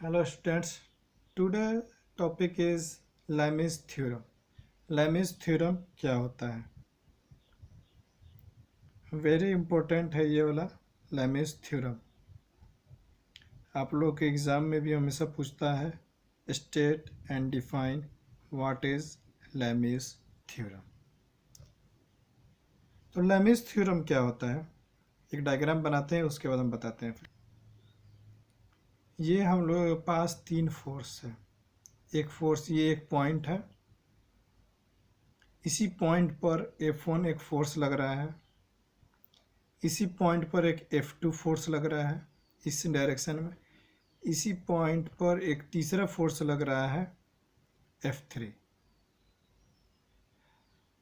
Hello students, today topic is Lami's theorem. Lami's theorem क्या होता है? वेरी इंपॉर्टेंट है ये वाला Lami's theorem. आप लोग के एग्ज़ाम में भी हमेशा पूछता है state and define what is Lami's theorem. तो Lami's theorem क्या होता है? एक डायग्राम बनाते हैं, उसके बाद हम बताते हैं। फिर ये हम लोगों के पास तीन फोर्स है। एक फोर्स, ये एक पॉइंट है, इसी पॉइंट पर F1 एक फोर्स लग रहा है, इसी पॉइंट पर एक F2 फोर्स लग रहा है इस डायरेक्शन में, इसी पॉइंट पर एक तीसरा फोर्स लग रहा है F3।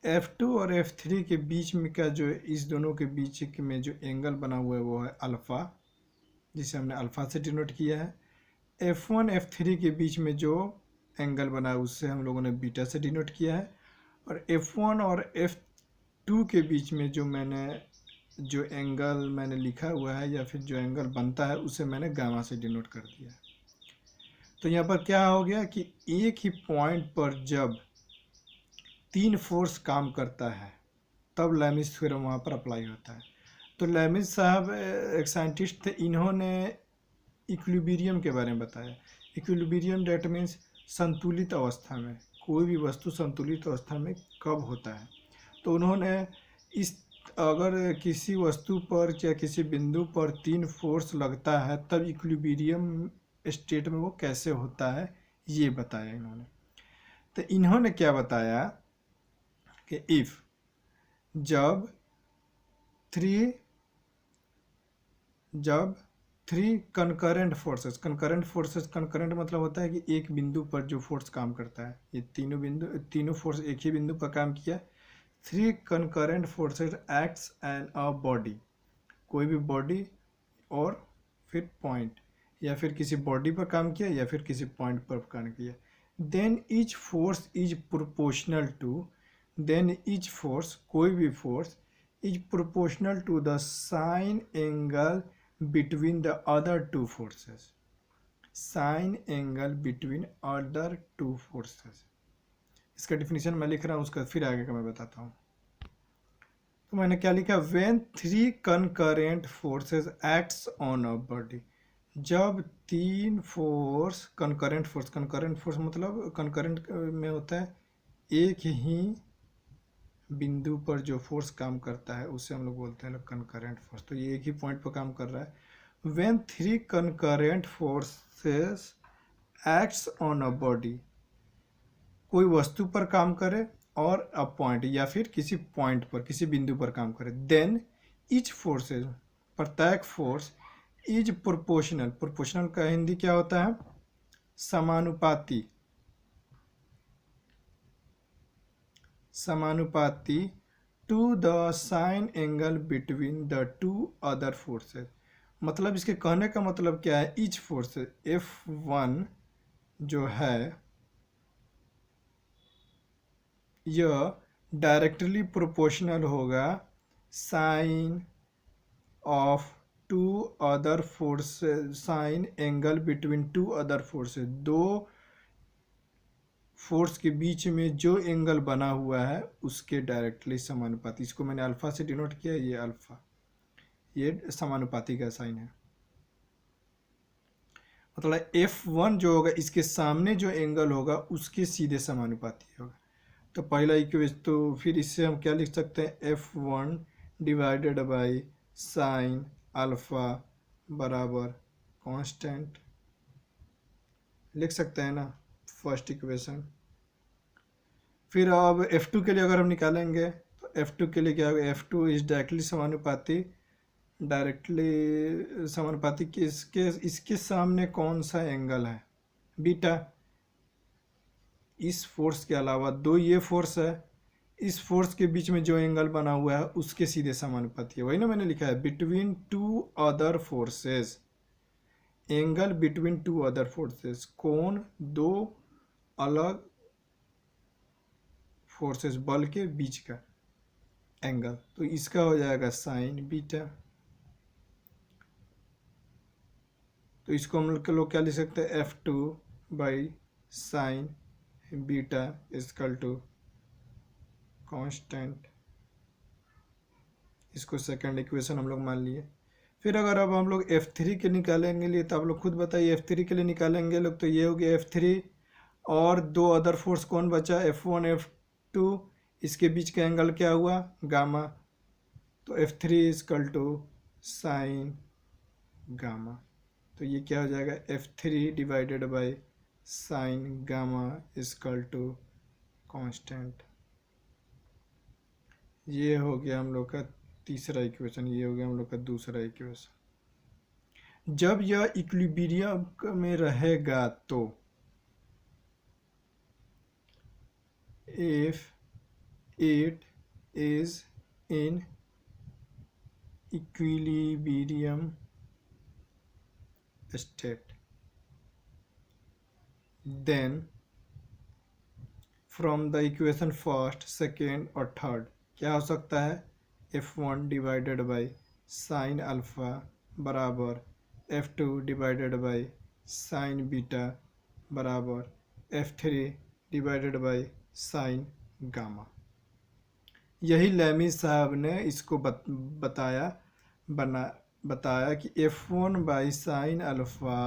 F2 और F3 के बीच में का जो इस दोनों के बीच में जो एंगल बना हुआ है वो है अल्फ़ा, जिसे हमने अल्फ़ा से डिनोट किया है। F1 F3 के बीच में जो एंगल बना है उससे हम लोगों ने बीटा से डिनोट किया है। और F1 और F2 के बीच में जो एंगल मैंने लिखा हुआ है या फिर जो एंगल बनता है उसे मैंने गामा से डिनोट कर दिया है। तो यहाँ पर क्या हो गया कि एक ही पॉइंट पर जब तीन फोर्स काम करता है तब लैमिस थ्योरम वहाँ पर अप्लाई होता है। तो लैमिस साहब एक साइंटिस्ट थे, इन्होंने इक्विलिब्रियम के बारे में बताया। इक्विलिब्रियम डेट मीन्स संतुलित अवस्था में, कोई भी वस्तु संतुलित अवस्था में कब होता है। तो उन्होंने इस अगर किसी वस्तु पर या किसी बिंदु पर तीन फोर्स लगता है तब इक्विलिब्रियम स्टेट में वो कैसे होता है ये बताया इन्होंने। तो इन्होंने क्या बताया कि इफ़ जब थ्री जब थ्री कंकरेंट मतलब होता है कि एक बिंदु पर जो फोर्स काम करता है, ये तीनों फोर्स एक ही बिंदु पर काम किया। Three concurrent forces acts and a body, कोई भी बॉडी और फिर पॉइंट, या फिर किसी बॉडी पर काम किया या फिर किसी पॉइंट पर काम किया। Then each force is proportional to then each force, कोई भी force is proportional to the sine angle between the other two forces. Sine angle between other two forces, इसका डिफिनीशन मैं लिख रहा हूँ, उसका फिर आगे का मैं बताता हूँ। तो मैंने क्या लिखा, when three concurrent forces acts on a body, जब तीन फोर्स कंकरेंट फोर्स मतलब कंकरेंट में होता है एक ही बिंदु पर जो फोर्स काम करता है उसे हम लोग बोलते हैं कंकरेंट फोर्स। तो ये एक ही पॉइंट पर काम कर रहा है। When three concurrent forces acts on a body, कोई वस्तु पर काम करे और अ पॉइंट या फिर किसी पॉइंट पर किसी बिंदु पर काम करे, देन ईच फोर्सेज, प्रत्येक फोर्स इज प्रोपोर्शनल का हिंदी क्या होता है, समानुपाती, समानुपाती to the sine angle between the two other forces. मतलब इसके कहने का मतलब क्या है, ईच फोर्स F1 जो है यह डायरेक्टली प्रोपोर्शनल होगा sine of two other forces, sine angle between two other forces, दो फोर्स के बीच में जो एंगल बना हुआ है उसके डायरेक्टली समानुपाती। इसको मैंने अल्फा से डिनोट किया, ये अल्फा, ये समानुपाती का साइन है। मतलब F1 जो होगा इसके सामने जो एंगल होगा उसके सीधे समानुपाती होगा। तो पहला इक्वेशन, तो फिर इससे हम क्या लिख सकते हैं, F1 divided by sine alpha बराबर कांस्टेंट, लिख सकते हैं ना, फर्स्ट इक्वेशन। फिर अब F2 के लिए अगर हम निकालेंगे तो F2 के लिए क्या होगा, F2 इज डायरेक्टली समानुपाती किसके, इसके सामने कौन सा एंगल है, बीटा। इस फोर्स के अलावा दो ये फोर्स है, इस फोर्स के बीच में जो एंगल बना हुआ है उसके सीधे समानुपाती है, वही ना मैंने लिखा है, between two other forces, angle between two other forces, कोण दो अलग फोर्सेस बल के बीच का एंगल, तो इसका हो जाएगा साइन बीटा। तो इसको हम लोग क्या लिख सकते हैं, F2 by sine beta equal to constant. इसको सेकंड इक्वेशन हम लोग मान लिए। फिर अगर अब हम लोग F3 के निकालेंगे लिए, तो आप लोग खुद बताइए F3 के लिए निकालेंगे लोग, तो ये हो गया F3 और दो अदर फोर्स कौन बचा, F1 F2, इसके बीच का एंगल क्या हुआ, गामा। तो F3 is equal to sign gamma. तो ये क्या हो जाएगा, F3 divided by sine gamma equal to constant. ये हो गया हम लोग का तीसरा इक्वेशन, ये हो गया हम लोग का दूसरा इक्वेशन। जब यह इक्विलिब्रियम में रहेगा तो if it is in equilibrium state then from the equation first, second और third क्या हो सकता है, F1 divided by sine alpha बराबर F2 divided by sine beta बराबर F3 divided by sine gamma. यही लैमी साहब ने इसको बताया कि F1 बाई साइन अल्फा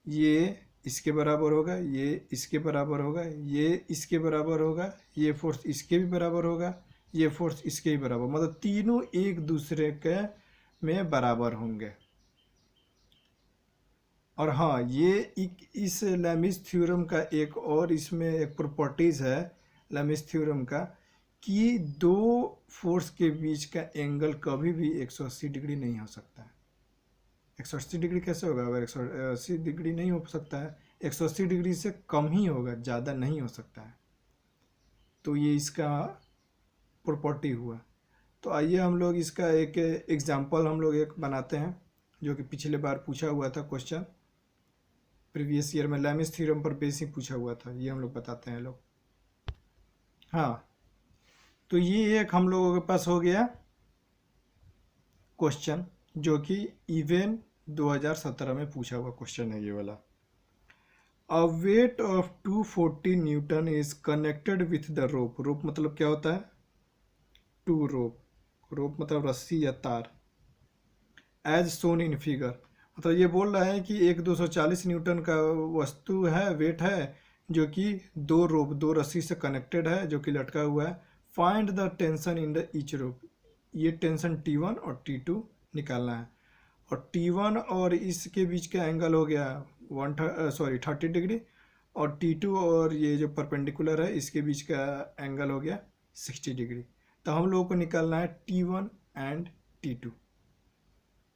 ये इसके बराबर होगा, ये इसके बराबर होगा, ये इसके बराबर होगा, ये फोर्स इसके भी बराबर होगा, ये फोर्स इसके भी बराबर, मतलब तीनों एक दूसरे के में बराबर होंगे। और हाँ, ये इस लैमिस थ्योरम का एक और इसमें एक प्रॉपर्टीज है लैमिस थ्योरम का, कि दो फोर्स के बीच का एंगल कभी भी 180 डिग्री नहीं हो सकता है। 180 डिग्री कैसे होगा, अगर 180 डिग्री नहीं हो सकता है, 180 डिग्री से कम ही होगा, ज़्यादा नहीं हो सकता है। तो ये इसका प्रॉपर्टी हुआ। तो आइए हम लोग इसका एक एग्जांपल हम लोग एक बनाते हैं, जो कि पिछले बार पूछा हुआ था क्वेश्चन, प्रीवियस ईयर में लैमिस थ्योरम पर बेसिक पूछा हुआ था, ये हम लोग बताते हैं लोग। हाँ, तो ये एक हम लोगों के पास हो गया क्वेश्चन, जो कि इवेन 2017 में पूछा हुआ क्वेश्चन है ये वाला। A weight of 240 newton is connected with the rope. Rope मतलब क्या होता है, टू रोप, रोप मतलब रस्सी या तार, एज सोन इन फिगर। मतलब ये बोल रहा है कि एक 240 न्यूटन का वस्तु है, वेट है, जो कि दो रोप, दो रस्सी से कनेक्टेड है, जो कि लटका हुआ है। Find the tension in the each rope. ये टेंशन T1 और T2 निकालना है। और T1 और इसके बीच का एंगल हो गया 30 डिग्री, और T2 और ये जो परपेंडिकुलर है इसके बीच का एंगल हो गया 60 डिग्री। तो हम लोगों को निकालना है T1 एंड T2।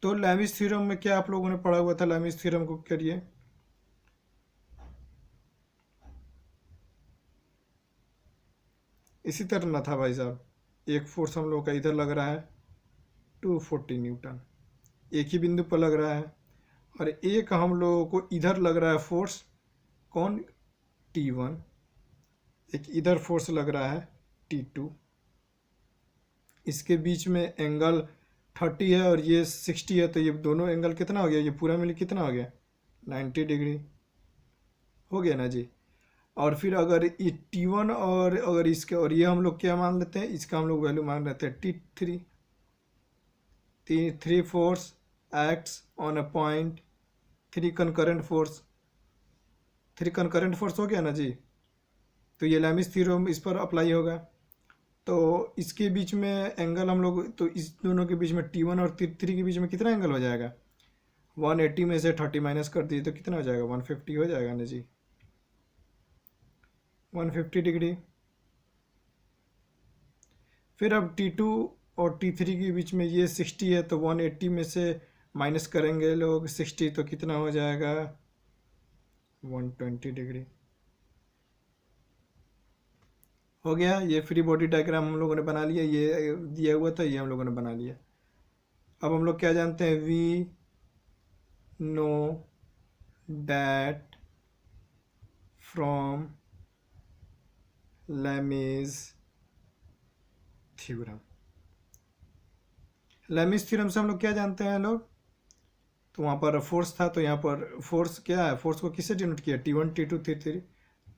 तो लैमिस थ्योरम में क्या आप लोगों ने पढ़ा हुआ था, लैमिस थ्योरम को करिए। इसी तरह ना था भाई साहब, एक फोर्स हम लोग का इधर लग रहा है 240 न्यूटन, एक ही बिंदु पर लग रहा है, और एक हम लोगों को इधर लग रहा है फोर्स, कौन, T1, एक इधर फोर्स लग रहा है T2, इसके बीच में एंगल 30 है और ये 60 है, तो ये दोनों एंगल कितना हो गया, ये पूरा मिल कितना हो गया, 90 डिग्री हो गया ना जी। और फिर अगर ये T1 और अगर इसके और ये हम लोग क्या मान लेते हैं, इसका हम लोग वैल्यू मान लेते हैं T3। Three force acts on a point, three concurrent force हो गया ना जी। तो ये लैमिस थ्योरम इस पर अप्लाई होगा। तो इसके बीच में एंगल हम लोग, तो इस दोनों के बीच में T1 और T3 के बीच में कितना एंगल हो जाएगा, 180 में से 30 माइनस कर दिए तो कितना हो जाएगा, 150 हो जाएगा ना जी, 150 डिग्री। फिर अब T2 और T3 के बीच में ये 60 है, तो 180 में से माइनस करेंगे लोग 60, तो कितना हो जाएगा, 120 डिग्री हो गया। ये फ्री बॉडी डायग्राम हम लोगों ने बना लिया, ये दिया हुआ था, ये हम लोगों ने बना लिया। अब हम लोग क्या जानते हैं, we know that from Lami's theorem. Lami's theorem से हम लोग क्या जानते हैं लोग, तो वहाँ पर फोर्स था, तो यहाँ पर फोर्स क्या है, फोर्स को किससे डिनोट किया, T1 T2 T3,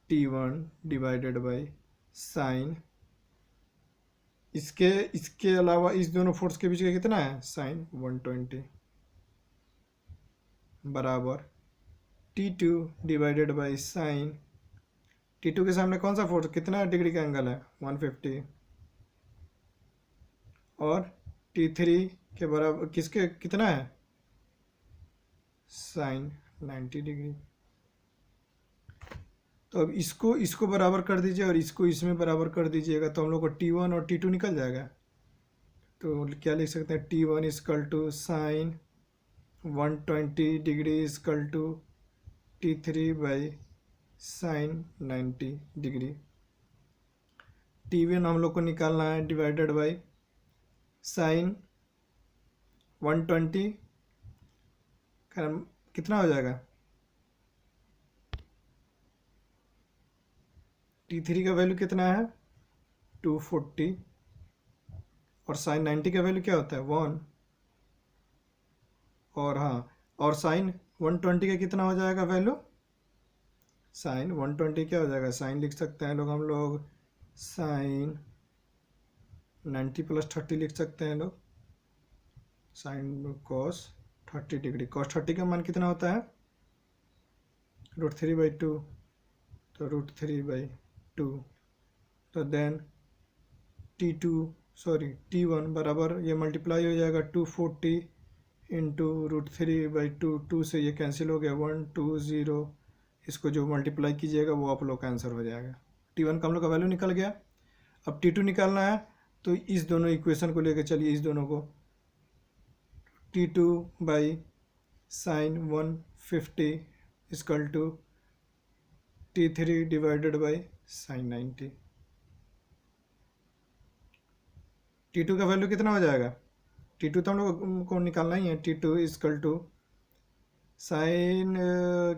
T1 divided by sign, इसके इसके अलावा इस दोनों फोर्स के बीच का कितना है, साइन 120 बराबर T2 divided by sign, T2 के सामने कौन सा फोर्स, कितना डिग्री का एंगल है, 150, और T3 के बराबर किसके कितना है, साइन 90 डिग्री। तो अब इसको इसको बराबर कर दीजिए और इसको इसमें बराबर कर दीजिएगा, तो हम लोग को T1 और T2 निकल जाएगा। तो क्या लिख सकते हैं, T1 equal to sine 120 degree equal to T3 by sine 90 degree. T1 हम लोग को निकालना है डिवाइडेड बाई साइन 120, कितना हो जाएगा, T3 का वैल्यू कितना है 240, और साइन 90 का वैल्यू क्या होता है 1, और हाँ, और साइन 120 का कितना हो जाएगा वैल्यू, साइन 120 क्या हो जाएगा, साइन लिख सकते हैं लोग, हम लोग साइन 90 प्लस 30 लिख सकते हैं लोग, साइन कॉस 30 डिग्री, कॉस 30 का मान कितना होता है √3/2, तो √3/2, तो देन T1 बराबर ये मल्टीप्लाई हो जाएगा 240 इंटू √3/2, 2 से ये कैंसिल हो गया 120, इसको जो मल्टीप्लाई कीजिएगा वो आप लोग का आंसर हो जाएगा। T1 का हम लोग का वैल्यू निकल गया। अब T2 निकालना है, तो इस दोनों इक्वेशन को लेकर चलिए, इस दोनों को T2 by sine 150 equal to T3 divided by sine 90। T2 का वैल्यू कितना हो जाएगा, T2 तो हम लोग को निकालना ही है, T2 इजकल टू साइन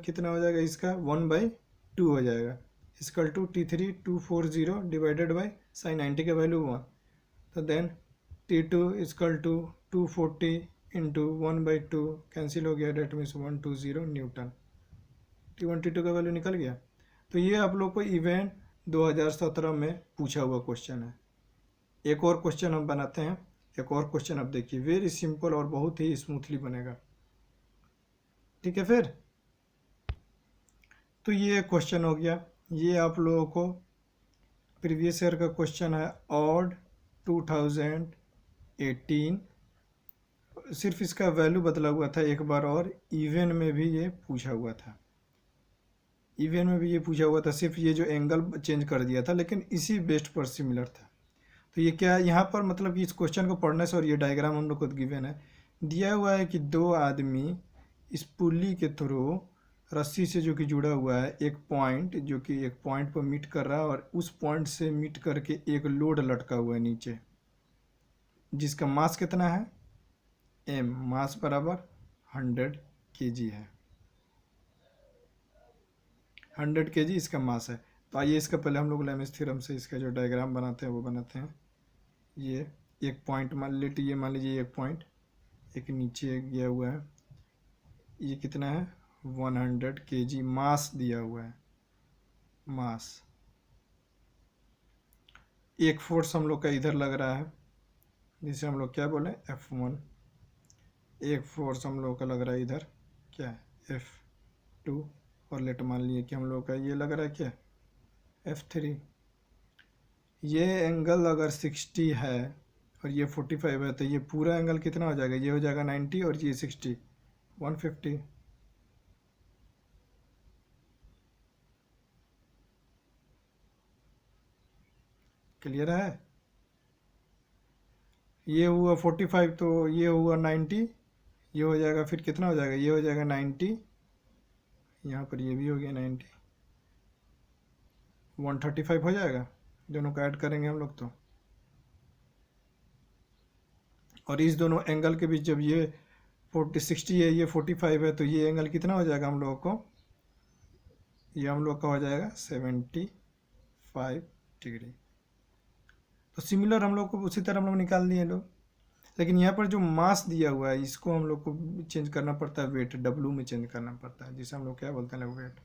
कितना हो जाएगा इसका 1/2 हो जाएगा, equal to T3 240 divided by sine 90 का वैल्यू 1, तो then T2 equal to 240 into 1/2 cancel हो गया, that means 120 Newton. T1 T2 का वैल्यू निकल गया। तो ये आप लोग को इवेंट 2017 में पूछा हुआ क्वेश्चन है। एक और क्वेश्चन हम बनाते हैं, एक और क्वेश्चन अब देखिए, वेरी सिंपल और बहुत ही स्मूथली बनेगा, ठीक है। फिर तो ये क्वेश्चन हो गया, ये आप लोगों को प्रीवियस ईयर का क्वेश्चन है, ऑड 2018, सिर्फ इसका वैल्यू बदला हुआ था एक बार, और इवन में भी ये पूछा हुआ था, इवन में भी ये पूछा हुआ था, सिर्फ ये जो एंगल चेंज कर दिया था, लेकिन इसी बेस्ट पर सिमिलर था। तो ये क्या है यहाँ पर, मतलब कि इस क्वेश्चन को पढ़ने से, और ये डायग्राम हम लोग को गिवन है, दिया हुआ है कि दो आदमी इस पुल्ली के थ्रू रस्सी से जो कि जुड़ा हुआ है, एक पॉइंट जो कि एक पॉइंट पर मीट कर रहा है, और उस पॉइंट से मीट करके एक लोड लटका हुआ है नीचे, जिसका मास कितना है m, मास बराबर 100 kg है, 100 kg इसका मास है। तो आइए इसका पहले हम लोग लेमेस थ्योरम से इसका जो डायग्राम बनाते हैं वो बनाते हैं। ये एक पॉइंट मान लीजिए, ये मान लीजिए एक पॉइंट एक नीचे गया हुआ है, ये कितना है 100 kg मास दिया हुआ है, मास। एक फोर्स हम लोग का इधर लग रहा है, जिसे हम लोग क्या बोले F1, एक फोर्स हम लोग का लग रहा है इधर क्या F2, और लेट मान लिए कि हम लोग का ये लग रहा है क्या F3। ये एंगल अगर 60 है और ये 45 है, तो ये पूरा एंगल कितना हो जाएगा, ये हो जाएगा 90 और ये 60 150। क्लियर है, ये हुआ 45, तो ये हुआ 90, ये हो जाएगा फिर कितना हो जाएगा, ये हो जाएगा 90, यहाँ पर ये भी हो गया 90, 135 हो जाएगा, दोनों को ऐड करेंगे हम लोग तो। और इस दोनों एंगल के बीच जब ये 60 है, ये 45 है, तो ये एंगल कितना हो जाएगा हम लोग को, ये हम लोग का हो जाएगा 75 डिग्री। तो सिमिलर हम लोग को उसी तरह हम लोग निकाल दिए लोग। लेकिन यहाँ पर जो मास दिया हुआ है इसको हम लोग को चेंज करना पड़ता है वेट, डब्लू में चेंज करना पड़ता है, जिसे हम लोग क्या बोलते हैं वेट।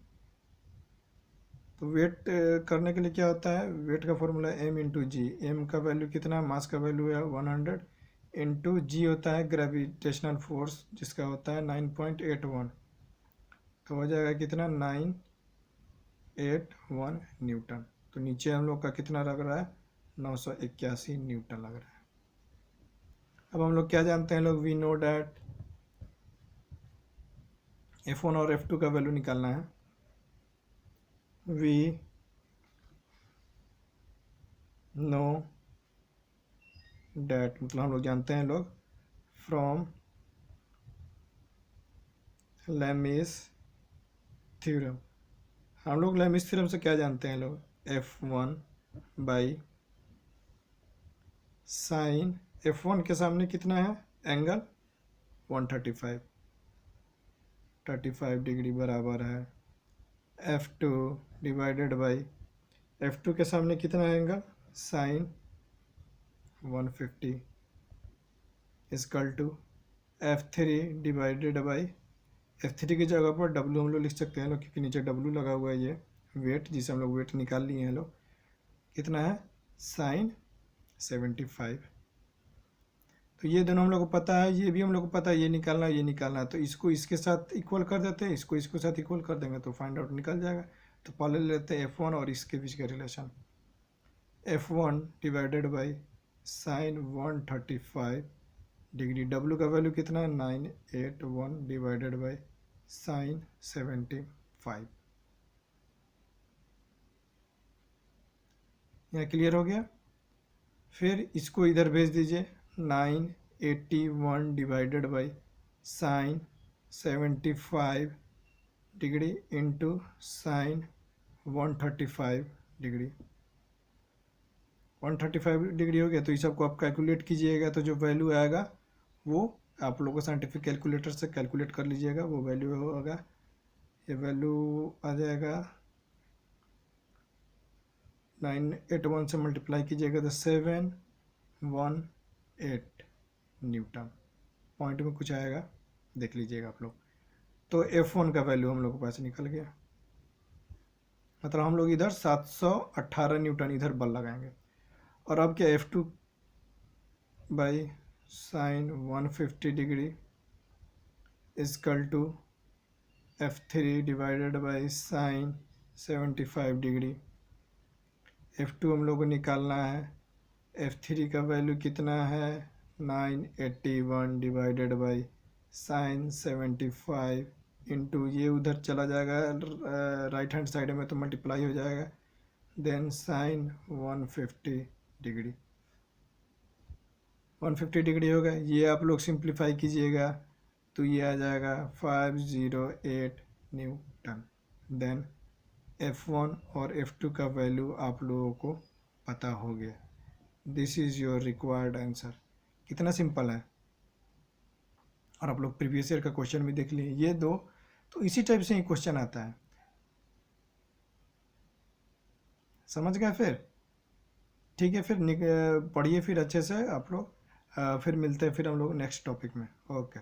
तो वेट करने के लिए क्या होता है, वेट का फॉर्मूला एम इंटू जी। एम का वैल्यू कितना, मास का वैल्यू है 100 इंटू जी होता है ग्रेविटेशनल फोर्स जिसका होता है 9.81, तो हो जाएगा कितना 981 न्यूटन। तो नीचे हम लोग का कितना लग रहा है 981 न्यूटन लग रहा है। अब हम लोग क्या जानते हैं लोग, वी नो डैट F1 और F2 का वैल्यू निकालना है। वी नो डैट मतलब हम लोग जानते हैं लोग फ्रॉम लेमिस थ्योरम। हम लोग लेमिस थ्योरम से क्या जानते हैं लोग, F1 बाई साइन, F1 के सामने कितना है एंगल 135 डिग्री बराबर है F2 डिवाइडेड बाई F2 के सामने कितना है angle sine 150 equal to F3 divided by, F3 की जगह पर W हम लोग लिख सकते हैं लोग क्योंकि नीचे W लगा हुआ है, ये वेट जिसे हम लोग वेट निकाल लिए हैं लोग, कितना है साइन 75। तो ये दोनों हम लोग को पता है, ये भी हम लोग को पता है, ये निकालना है ये निकालना है, तो इसको इसके साथ इक्वल कर देते हैं, इसको इसके साथ इक्वल कर देंगे तो फाइंड आउट निकल जाएगा। तो पहले लेते हैं F1 और इसके बीच का relation, F1 divided by sign 135 degree, W का वैल्यू कितना है 981 डिवाइडेड बाई साइन 75। यहाँ क्लियर हो गया। फिर इसको इधर भेज दीजिए, 981 divided by sine 75 degree into sine 135 degree. 135 degree हो गया, तो इस सबको आप कैलकुलेट कीजिएगा, तो जो वैल्यू आएगा वो आप लोगों को साइंटिफिक कैलकुलेटर से कैलकुलेट कर लीजिएगा, वो वैल्यू होगा, ये वैल्यू आ जाएगा 981 से मल्टीप्लाई कीजिएगा तो 718 न्यूटन, पॉइंट में कुछ आएगा देख लीजिएगा आप लोग। तो F1 का वैल्यू हम लोग के पास निकल गया, मतलब हम लोग इधर 718 न्यूटन इधर बल लगाएंगे। और अब क्या F2 by sine 150 degree equal to F3 divided by sine 75 degree. F2 हम लोग को निकालना है, F3 का वैल्यू कितना है 981 डिवाइडेड बाई साइन 75 इंटू ये उधर चला जाएगा राइट हैंड साइड में तो मल्टीप्लाई हो जाएगा, देन साइन 150 डिग्री। 150 डिग्री होगा, ये आप लोग सिंप्लीफाई कीजिएगा तो ये आ जाएगा 508 न्यूटन। देन F1 और F2 का वैल्यू आप लोगों को पता हो गया। This is your required answer. कितना सिंपल है, और आप लोग प्रीवियस ईयर का क्वेश्चन भी देख लिए, ये दो तो इसी टाइप से ही क्वेश्चन आता है, समझ गए। फिर ठीक है, फिर पढ़िए फिर अच्छे से आप लोग, फिर मिलते हैं फिर हम लोग नेक्स्ट टॉपिक में। ओके।